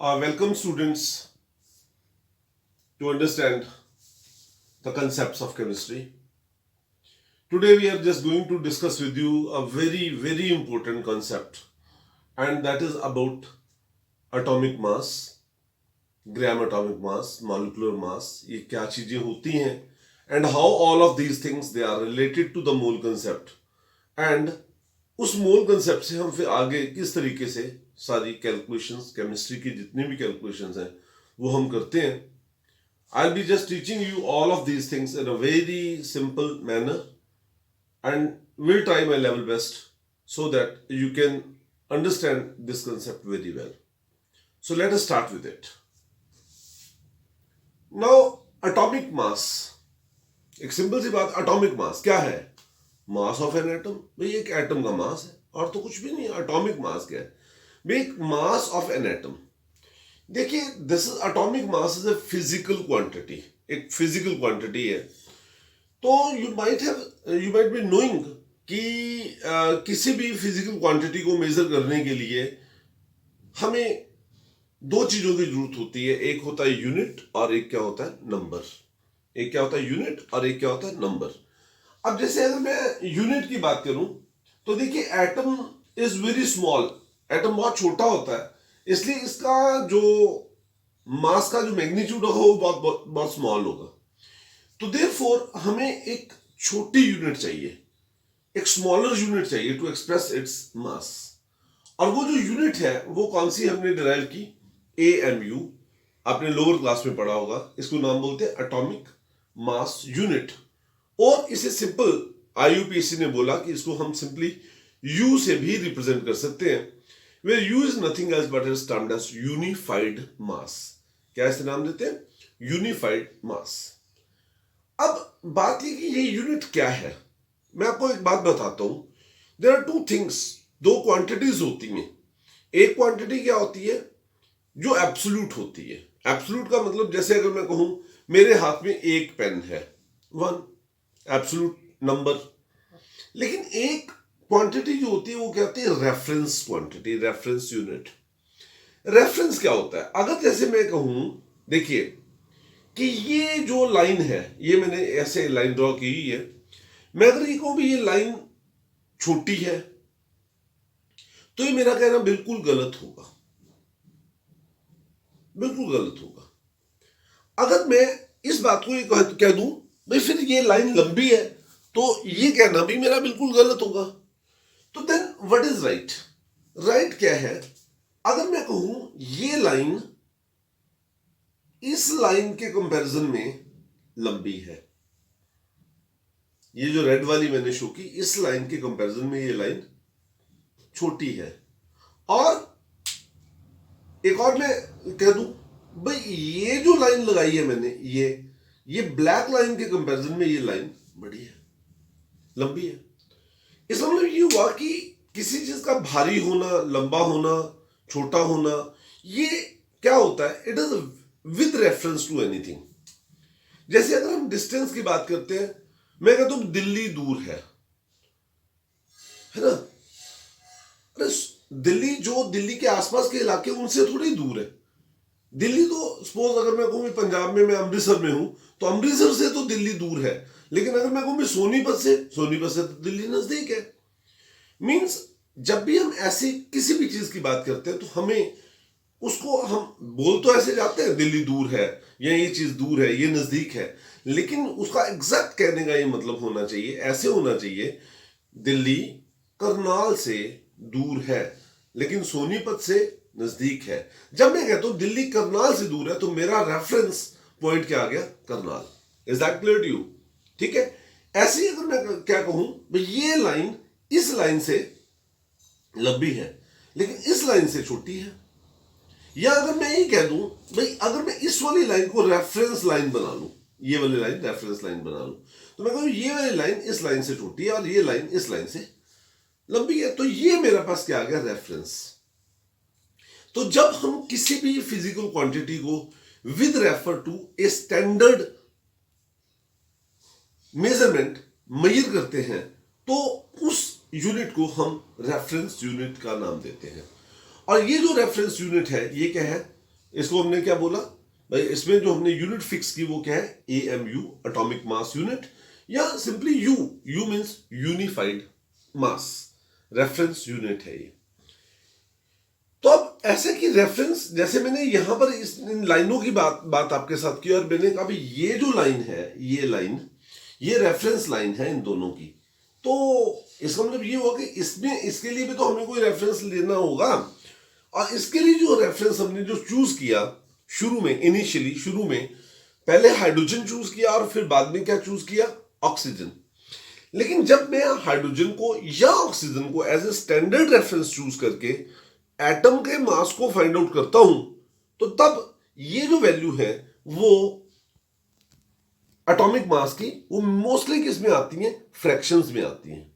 Welcome, students, to understand the concepts of chemistry. Today, we are just going to discuss with you a very, very important concept, and that is about atomic mass, gram atomic mass, molecular mass. ये क्या चीजें होती हैं, and how all of these things they are related to the mole concept, and उस मोल concept से हम फिर आगे किस तरीके से सारी कैलकुलेशंस केमिस्ट्री की जितनी भी कैलकुलेशंस हैं वो हम करते हैं. I'll be just teaching you all of these things in a very simple manner and will try my level best so that you can understand this concept very well. So let us start with it. Now, atomic mass. एक simple सी बात, atomic mass क्या है? Mass of an atom. भाई एक atom का मास है और तो कुछ भी नहीं है. एटॉमिक मास क्या है? भाई एक मास ऑफ एन एटम. देखिए, this is atomic mass is a physical quantity. एक फिजिकल क्वांटिटी है. तो यू माइट बी नोइंग कि किसी भी फिजिकल क्वांटिटी को मेजर करने के लिए हमें दो चीजों की जरूरत होती है. एक होता है यूनिट और एक क्या होता है? नंबर. एक क्या होता है? यूनिट और एक क्या होता है? नंबर. अब जैसे अगर मैं यूनिट की बात करूं तो देखिए, atom is very small. Atom बहुत छोटा होता है, इसलिए इसका जो मास का जो मैग्नीट्यूड होगा वो बहुत बहुत बहुत स्मॉल होगा. तो देयरफॉर हमें एक छोटी यूनिट चाहिए, एक स्मॉलर यूनिट चाहिए टू एक्सप्रेस इट्स मास. और वो जो यूनिट है वो कौन सी हमने डिराइव की? AMU. आपने लोअर क्लास में पढ़ा होगा. इसको नाम बोलते हैं एटॉमिक मास यूनिट. और इसे सिंपल IUPAC ने बोला कि इसको हम सिंपली U से भी रिप्रेजेंट कर सकते हैं. where U is nothing else but is termed as unified mass. क्या इसे नाम देते हैं? यूनिफाइड मास. अब बात ये कि ये यूनिट क्या है. मैं आपको एक बात बताता हूं. There are two things. दो क्वांटिटीज होती हैं. एक क्वांटिटी क्या होती है? जो एब्सोल्यूट होती है. एब्सोल्यूट का मतलब जैसे अगर मैं कहूं मेरे हाथ में एक पेन है, 1 एब्सोल्यूट नंबर. लेकिन एक क्वांटिटी जो होती है वो क्या होती है? Reference quantity, reference unit. Reference क्या होता है? अगर जैसे मैं कहूं, देखिए कि ये जो लाइन है, ये मैंने ऐसे लाइन ड्रॉ की है. मैं अगर ये कहूं भी ये लाइन छोटी है तो ये मेरा कहना बिल्कुल गलत होगा. बिल्कुल गलत होगा. अगर मैं इस बात को ये कह दूं भाई फिर ये लाइन लंबी है तो ये कहना भी मेरा बिल्कुल गलत होगा. तो then what is right? Right क्या है? अगर मैं कहूं ये लाइन इस लाइन के कंपैरिजन में लंबी है, ये जो रेड वाली मैंने शो की, इस लाइन के कंपैरिजन में ये लाइन छोटी है. और एक और मैं कह दूं भाई ये जो लाइन लगाई है मैंने, ये ब्लैक लाइन के कंपैरिजन में ये लाइन बड़ी है, लंबी है. इसका मतलब ये हुआ कि किसी चीज का भारी होना, लंबा होना, छोटा होना, ये क्या होता है? It is with reference to anything. जैसे अगर हम डिस्टेंस की बात करते हैं, मैं कहता हूं दिल्ली दूर है ना? अरे दिल्ली के आसपास के इलाके उनसे थोड़ी दूर है. दिल्ली तो सपोज अगर मैं कहूं पंजाब में, मैं अमृतसर में हूं तो अमृतसर से तो दिल्ली दूर है. लेकिन अगर मैं कहूं सोनीपत से तो दिल्ली नजदीक है. मींस जब भी हम ऐसी किसी भी चीज की बात करते हैं तो हमें उसको हम बोल तो ऐसे जाते हैं दिल्ली दूर है या ये चीज दूर है, ये नजदीक है. लेकिन उसका एग्जैक्ट कहने का ये मतलब होना चाहिए, ऐसे होना चाहिए दिल्ली करनाल से दूर है लेकिन सोनीपत से नजदीक है. जब मैं कहता हूं दिल्ली करनाल से दूर है तो मेरा रेफरेंस पॉइंट क्या आ गया? Karnal. Is that clear to you? ठीक है. ऐसे ही अगर मैं क्या कहूं भाई ये लाइन इस लाइन से लंबी है लेकिन इस लाइन से छोटी है. या अगर मैं ये कह दूं भाई अगर मैं इस वाली लाइन को रेफरेंस लाइन बना लूं, ये वाली लाइन रेफरेंस लाइन बना लूं, तो मैं कहूं ये वाली लाइन इस लाइन से छोटी है और ये लाइन इस लाइन से लंबी है. तो ये मेरे पास क्या आ गया? रेफरेंस. तो जब हम किसी भी फिजिकल क्वांटिटी को with refer to a standard measurement measure करते हैं तो उस यूनिट को हम रेफरेंस यूनिट का नाम देते हैं. और ये जो रेफरेंस यूनिट है ये क्या है? इसको हमने क्या बोला भाई, इसमें जो हमने यूनिट फिक्स की वो क्या है, AMU, एटॉमिक मास यूनिट, या simply you means unified mass, reference unit है ये। तो अब ऐसे कि रेफरेंस, जैसे मैंने यहां पर इन लाइनों की बात आपके साथ की, और मैंने कहा ये जो लाइन है, ये लाइन, ये रेफरेंस लाइन है इन दोनों की। तो इसका मतलब ये हुआ कि इसमें, इसके लिए भी तो हमें कोई रेफरेंस लेना होगा, और इसके लिए जो रेफरेंस हमने जो चूज किया शुरू में, इनिशियली शुरू में पहले हाइड्रोजन चूज किया और फिर बाद में क्या चूज किया, ऑक्सीजन। लेकिन जब मैं हाइड्रोजन को या ऑक्सीजन को as a standard reference choose करके एटम के मास को फाइंड आउट करता हूं, तो तब ये जो वैल्यू है वो एटॉमिक मास की, वो मोस्टली किस में आती है, फ्रैक्शंस में आती हैं।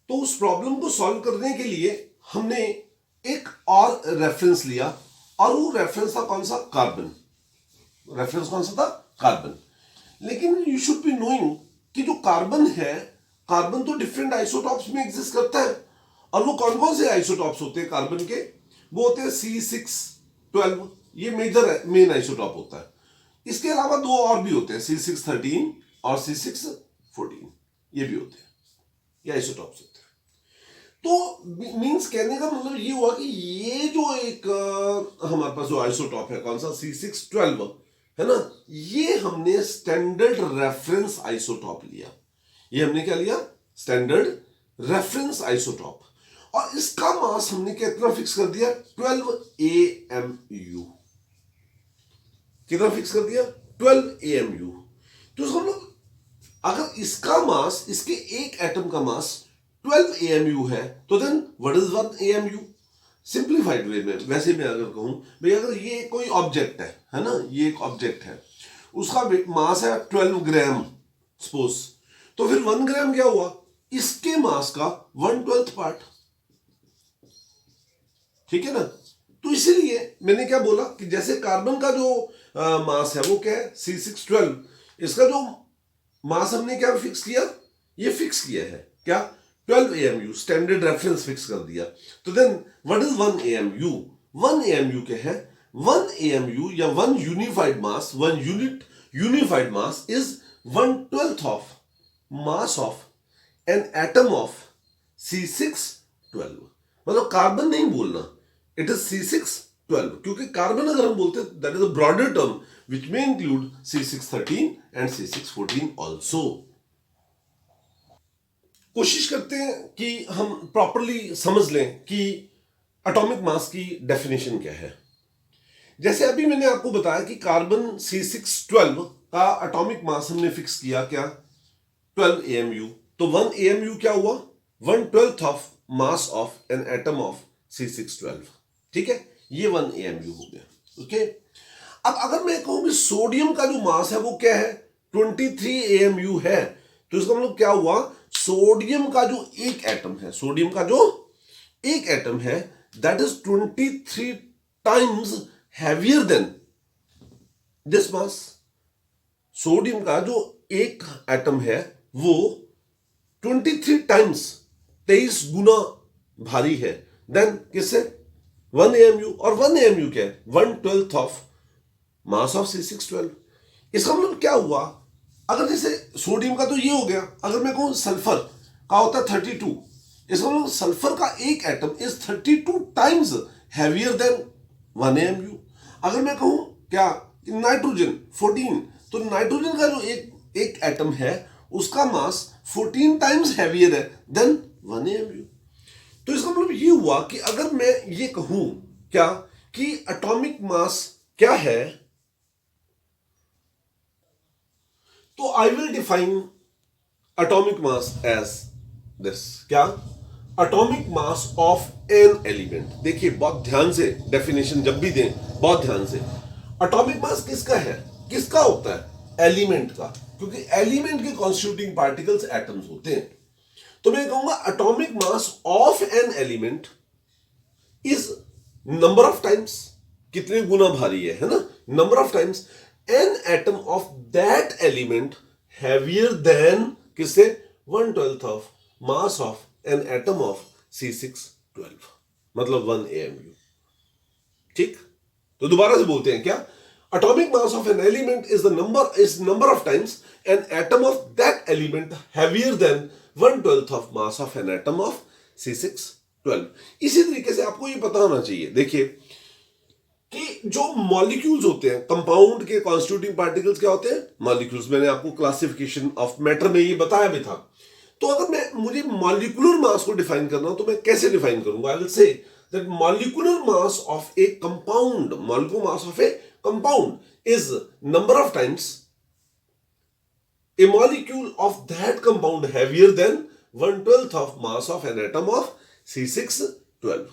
तो उस प्रॉब्लम को सॉल्व करने के लिए हमने एक और रेफरेंस लिया, और वो रेफरेंस था कौन सा, कार्बन। रेफरेंस कौन सा था, कार्बन। लेकिन यू शुड बी नोइंग कि जो कार्बन है, कार्बन तो डिफरेंट आइसोटॉप्स में एग्जिस्ट करता है, और वो कौन कौन से आइसोटॉप्स होते हैं कार्बन के, वो होते हैं C612, ये मेन आइसोटॉप होता है। इसके अलावा दो और भी होते हैं, C613 और C614, ये भी होते हैं, ये आइसोटॉप्स होते हैं। तो मींस कहने का मतलब ये हुआ कि ये जो एक हमारे पास जो आइसोटॉप है, कौन सा, C612 है ना, ये हमने स्टैंडर्ड रेफरेंस आइसोटॉप लिया। ये हमने क्या लिया, स्टैंडर्ड रेफरेंस आइसोटॉप, और इसका मास हमने कितना फिक्स कर दिया, 12 AMU। कितना फिक्स कर दिया, 12 AMU। तो इसको हम लोग, अगर इसका मास, इसके एक एटम का मास 12 AMU है, तो then what is 1 AMU। Simplified way में वैसे मैं अगर कहूं भाई, अगर ये कोई ऑब्जेक्ट है ना, ये एक ऑब्जेक्ट है, उसका मास है 12 ग्राम सपोज, तो फिर 1 ग्राम क्या हुआ, इसके मास का 1/12 पार्ट, ठीक है ना। तो इसीलिए मैंने क्या बोला कि जैसे कार्बन का जो मास है वो क्या है, C612, इसका जो मास हमने क्या फिक्स किया, ये फिक्स किया है क्या, 12 AMU, स्टैंडर्ड रेफरेंस फिक्स कर दिया। तो then what is 1 AMU, 1 AMU क्या है, 1 AMU या 1 unified mass, 1 unit unified mass is 1/12 of mass of an atom of C612। मतलब कार्बन नहीं बोलना, इट इज C612, क्योंकि कार्बन अगर हम बोलते हैं that is a broader term which may include C613 and C614 also. कोशिश करते हैं कि हम प्रॉपरली समझ लें कि एटॉमिक मास की डेफिनेशन क्या है। जैसे अभी मैंने आपको बताया कि कार्बन C612 का एटॉमिक मास हमने फिक्स किया क्या, 12 AMU। तो 1 AMU क्या हुआ, 1/12 of mass of an atom of C612, ठीक है, ये 1 AMU हो गया। ओके, अब अगर मैं कहूं कि सोडियम का जो मास है वो क्या है, 23 AMU है, तो इसका मतलब क्या हुआ, सोडियम का जो एक एटम है, सोडियम का जो एक एटम है, that is 23 times heavier than this mass. Sodium का जो एक एटम है वो 23 टाइम्स, 23 गुना भारी है देन किससे, 1 AMU। और 1 AMU क्या है, 1/12 ऑफ मास ऑफ C612। इसका मतलब क्या हुआ, अगर जैसे सोडियम का तो ये हो गया, अगर मैं कहूं सल्फर का होता है 32, इसका मतलब सल्फर का एक atom is 32 times heavier than 1 AMU। अगर मैं कहूं क्या, नाइट्रोजन 14, तो नाइट्रोजन का जो एक एटम है उसका मास 14 टाइम्स हैवियर है देन 1 AMU। तो इसका मतलब ये हुआ कि अगर मैं ये कहूं क्या कि एटॉमिक मास क्या है, तो I will define atomic mass as this, क्या, atomic mass of an element. देखिए बहुत ध्यान से डेफिनेशन जब भी दें, बहुत ध्यान से, एटॉमिक मास किसका है, किसका होता है, एलिमेंट का, क्योंकि एलिमेंट के कॉन्स्टिट्यूटिंग पार्टिकल्स एटम्स होते हैं। तो मैं कहूंगा atomic mass of an element is number of times, कितने गुना भारी है ना, number of times an atom of that element heavier than किससे, 1/12 of mass of an atom of C612, मतलब 1 AMU। ठीक, तो दोबारा से बोलते हैं क्या, atomic mass of an element is number of times an atom of that element heavier than 1/12 of mass of an atom of C612। इसी तरीके से आपको ये पता होना चाहिए, देखिए कि जो मॉलिक्यूल्स होते हैं, कंपाउंड के कॉन्स्टिट्यूटिंग पार्टिकल्स क्या होते हैं, मॉलिक्यूल्स। मैंने आपको क्लासिफिकेशन ऑफ मैटर में ये बताया भी था। तो अगर मुझे मॉलिक्यूलर मास को डिफाइन करना हो तो मैं कैसे डिफाइन करूंगा, I will say that molecular mass of A compound, molecular mass of A compound is number of times a molecule of that compound heavier than 1/12 of mass of an atom of C612।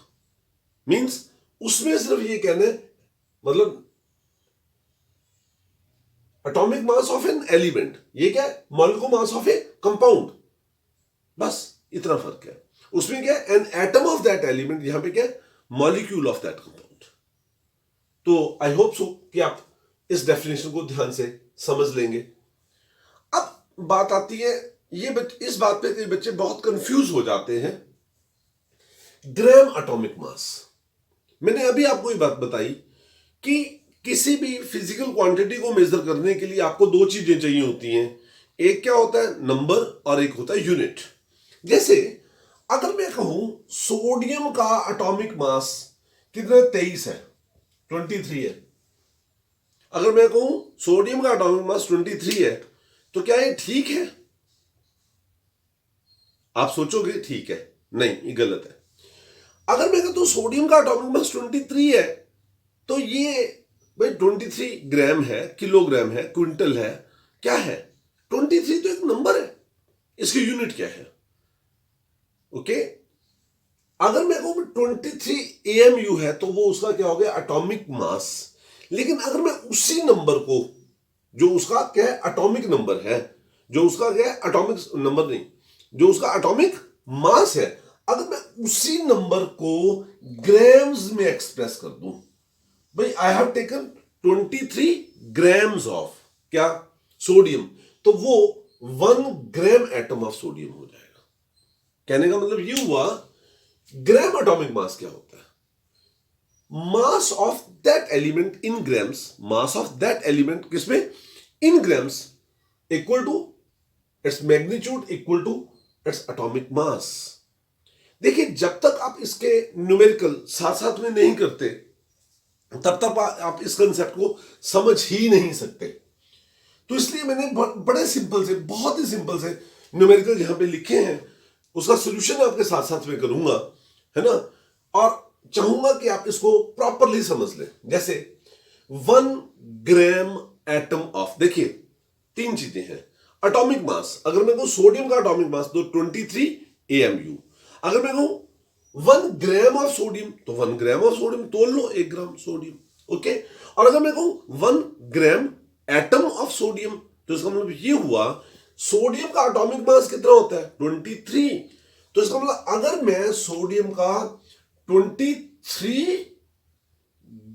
Means उसमें सिर्फ ये कहना है, मतलब atomic mass of an element, ये क्या है, molecular mass of A compound, बस इतना फर्क है। उसमें क्या है, an atom of that element, यहां पे क्या है, मॉलिक्यूल ऑफ दैट कंपाउंड। तो आई होप सो कि आप इस डेफिनेशन को ध्यान से समझ लेंगे। बात आती है ये इस बात पे कई बच्चे बहुत कंफ्यूज हो जाते हैं, ग्राम एटॉमिक मास। मैंने अभी आपको ये बात बताई कि किसी भी फिजिकल क्वांटिटी को मेजर करने के लिए आपको दो चीजें चाहिए होती हैं, एक क्या होता है, नंबर, और एक होता है यूनिट। जैसे अगर मैं कहूं सोडियम का एटॉमिक मास कितना, 23 है, 23 है। अगर मैं कहूं सोडियम का एटॉमिक मास 23 है, तो क्या ये ठीक है? आप सोचोगे ठीक है, नहीं, ये गलत है। अगर मैं कहता हूं सोडियम का एटॉमिक मास 23 है, तो ये भाई 23 ग्राम है, किलोग्राम है, क्विंटल है, क्या है? 23 तो एक नंबर है, इसकी यूनिट क्या है? ओके, अगर मैं कहूं 23 AMU है, तो वो उसका क्या हो गया, एटॉमिक मास। लेकिन अगर मैं उसी नंबर को, जो उसका क्या है, एटॉमिक नंबर है, जो उसका क्या है, एटॉमिक नंबर नहीं, जो उसका एटॉमिक मास है, अगर मैं उसी नंबर को ग्राम्स में एक्सप्रेस कर दूं, भाई I have taken 23 grams of क्या, सोडियम, तो वो 1 ग्राम एटम ऑफ सोडियम हो जाएगा। कहने का मतलब ये हुआ, ग्राम एटॉमिक मास क्या होता है, mass of that element in grams, mass of that element किसमें, in grams, equal to its magnitude equal to its atomic mass. देखिए, जब तक आप इसके न्यूमेरिकल साथ साथ में नहीं करते, तब तक आप इस कंसेप्ट को समझ ही नहीं सकते। तो इसलिए मैंने बड़े सिंपल से, बहुत ही सिंपल से न्यूमेरिकल यहां पे लिखे हैं, उसका सोल्यूशन आपके साथ साथ में करूंगा, है ना, और चाहूंगा कि आप इसको प्रॉपरली समझ लें। जैसे 1 ग्राम एटम ऑफ, देखिए 3 चीजें हैं, एटॉमिक मास, अगर मैं कहूं सोडियम का एटॉमिक मास तो 23 AMU। अगर मैं कहूं 1 ग्राम ऑफ सोडियम, तो 1 ग्राम ऑफ सोडियम तोल लो, 1 ग्राम सोडियम, ओके। और अगर मैं कहूं 1 ग्राम एटम ऑफ सोडियम, तो इसका मतलब ये हुआ सोडियम का एटॉमिक मास कितना होता है, 23। तो इसका मतलब अगर मैं सोडियम का 23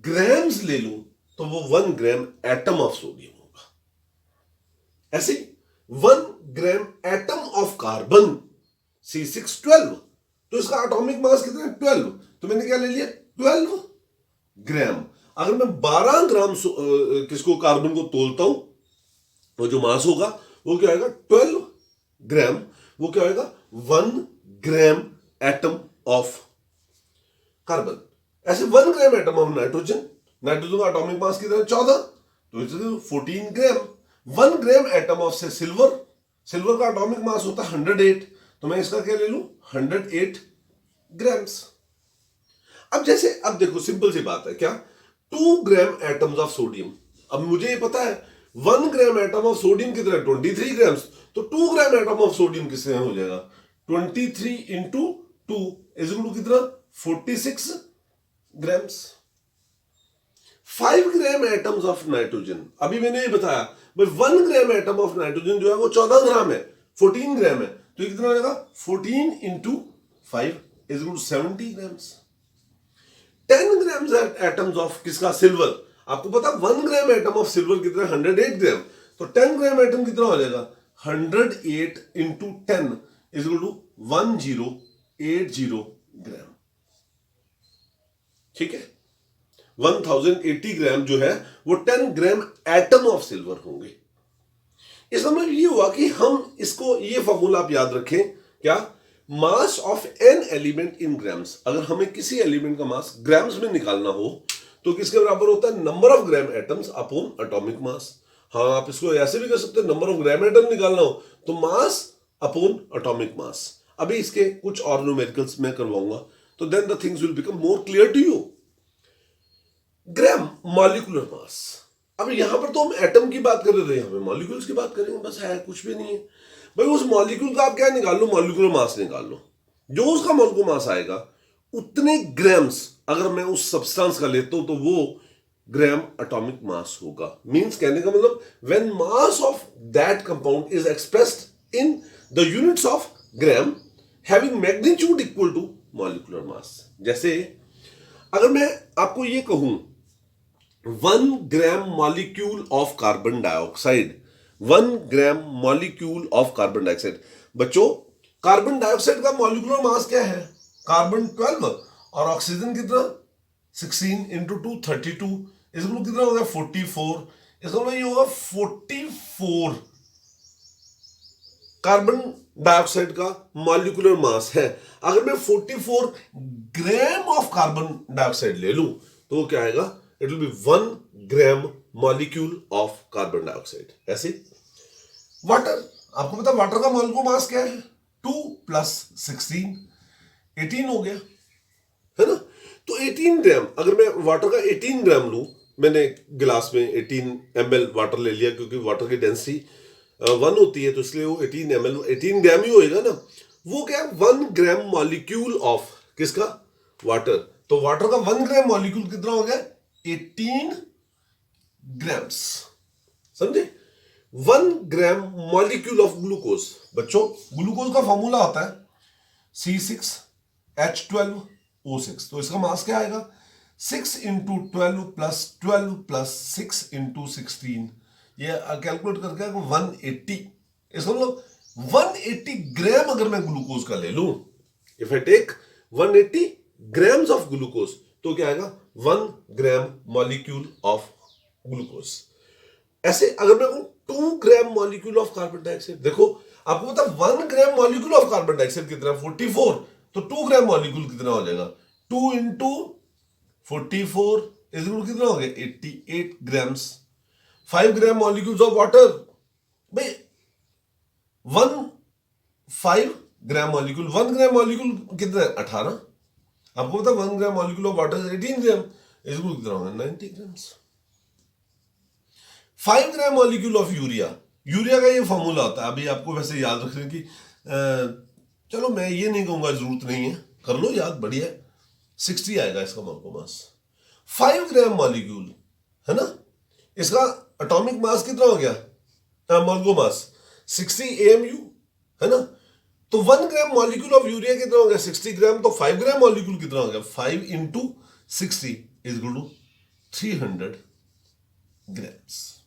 ग्राम्स ले लूं, तो वो 1 ग्राम एटम ऑफ सोडियम होगा। ऐसे 1 gram atom of carbon C612, तो इसका एटॉमिक मास कितना है, 12। तो मैंने क्या ले लिया, 12 ग्राम। अगर मैं 12 ग्राम किसको, कार्बन को तोलता हूं, तो जो मास होगा वो क्या होगा, 12 ग्राम, वो क्या होगा, 1 ग्राम एटम ऑफ कार्बन। ऐसे 1 gram atom of nitrogen, nitrogen का एटॉमिक मास कितना है, 14, तो 14 ग्राम। 1 ग्राम एटम ऑफ से सिल्वर, सिल्वर का एटॉमिक मास होता है 108, तो मैं इसका क्या ले लूं, 108 ग्राम्स। अब जैसे, अब देखो सिंपल सी बात है, क्या, 2 ग्राम एटम्स ऑफ सोडियम। अब मुझे ये पता है 1 ग्राम एटम ऑफ सोडियम कितना है, 23 ग्राम्स, तो 2 ग्राम एटम ऑफ सोडियम किससे हो जाएगा, 23 इंटू 2 इज इक्वल टू कितना, 46 grams. 5 gram atoms of nitrogen, अभी मैंने ये बताया भाई 1 ग्राम एटम ऑफ नाइट्रोजन जो है वो 14 ग्राम है, 14 ग्राम है, तो ये कितना हो जाएगा, 14 into 5 is equal to 70 grams. 10 gram atoms of किसका, सिल्वर, आपको पता 1 ग्राम एटम ऑफ सिल्वर कितना, 108 ग्राम, तो 10 ग्राम एटम कितना हो जाएगा, 108 इंटू 10 इज इक्वल टू 1080 ग्राम। ठीक है, 1080 ग्राम जो है वो 10 ग्राम एटम ऑफ सिल्वर होंगे। इसका मतलब ये हुआ कि हम इसको, ये फॉर्मूला आप याद रखें, क्या, मास of an element in grams. अगर हमें किसी एलिमेंट का मास ग्राम्स में निकालना हो तो किसके बराबर होता है, number of gram atoms upon atomic mass. हाँ, आप इसको ऐसे भी कर सकते हैं, नंबर ऑफ ग्राम एटम निकालना हो तो मास अपॉन एटॉमिक मास। अभी इसके कुछ और न्यूमेरिकल्स मैं करवाऊंगा, तो then the things will become more clear to you. Gram molecular mass. अब यहां पर तो हम एटम की बात कर रहे थे, यहां पे मॉलिक्यूल्स की बात करेंगे, बस है कुछ भी नहीं है भाई। उस मॉलिक्यूल का आप क्या निकाल लो, मॉलिक्यूलर मास निकाल लो। जो उसका मॉलिक्यूलर मास आएगा उतने ग्राम्स अगर मैं उस सब्सटेंस का लेता हूं तो वो ग्राम एटॉमिक मास होगा। मींस कहने का मतलब when mass of that compound is expressed in the units of gram having magnitude equal to molecular mass. जैसे अगर मैं आपको ये कहूं 1 gram molecule of carbon dioxide, 1 gram molecule of carbon dioxide. बच्चों, कार्बन डाइऑक्साइड का मॉलिक्यूलर मास क्या है, कार्बन 12 और ऑक्सीजन कितना 16 इंटू 2 32, इसको कितना होगा 44। इसका ये होगा 44 कार्बन डाइऑक्साइड का मॉलिक्यूलर मास है। अगर मैं 44 ग्राम ऑफ कार्बन डाइऑक्साइड ले लूं तो क्या आएगा, it will be 1 gram molecule of carbon dioxide. ऐसे वाटर, आपको पता वाटर का मॉलिक्यूलर मास क्या है, 2 + 16 18 हो गया, है ना। तो 18 ग्राम, अगर मैं वाटर का 18 ग्राम लूं, मैंने गिलास में 18 ml वाटर ले लिया क्योंकि वाटर की डेंसिटी 1 होती है, तो इसलिए वो 18 ml 18 ग्राम ही होएगा ना। वो क्या, 1 ग्राम मॉलिक्यूल ऑफ किसका, वाटर। तो वाटर का 1 ग्राम मॉलिक्यूल कितना हो गया, 18 ग्राम्स, समझे। 1 ग्राम मॉलिक्यूल ऑफ ग्लूकोज। बच्चों, ग्लूकोज का फॉर्मूला होता है C6H12O6। तो इसका मास क्या आएगा, 6 इंटू 12 प्लस 12 प्लस 6 इंटू 16, ये कैलकुलेट करके 180। इसका मतलब 180 ग्राम अगर मैं ग्लूकोज का ले लूं, if I take 180 grams of glucose, तो क्या आएगा 1 ग्राम मॉलिक्यूल ऑफ ग्लूकोज। ऐसे अगर मैं 2 ग्राम मॉलिक्यूल ऑफ कार्बन डाइऑक्साइड, देखो आपको पता 1 gram molecule of carbon dioxide कितना, 44, तो 2 ग्राम मॉलिक्यूल कितना हो जाएगा, 2 इंटू 44 कितना हो गया 88 grams. 5 gram molecules of water, भाई 5 ग्राम मॉलिक्यूल, 1 ग्राम मॉलिक्यूल कितना है 18। आपको पता 1 ग्राम मॉलिक्यूल ऑफ वाटर 18 ग्राम, इसको कितना होगा 90 grams. 5 gram molecule of urea, urea का ये फॉर्मूला होता है, अभी आपको वैसे याद रखने की चलो मैं ये नहीं कहूंगा, जरूरत नहीं है, कर लो याद, बढ़िया 60 आएगा इसका मॉलिक्यूलर मास। 5 ग्राम मॉलिक्यूल है ना, इसका एटॉमिक मास कितना हो गया, मॉलिक्यूलर मास 60 AMU है ना। तो 1 ग्राम मॉलिक्यूल ऑफ यूरिया कितना हो गया 60 ग्राम, तो 5 ग्राम मॉलिक्यूल कितना हो गया 5 into 60 is equal to 300 grams.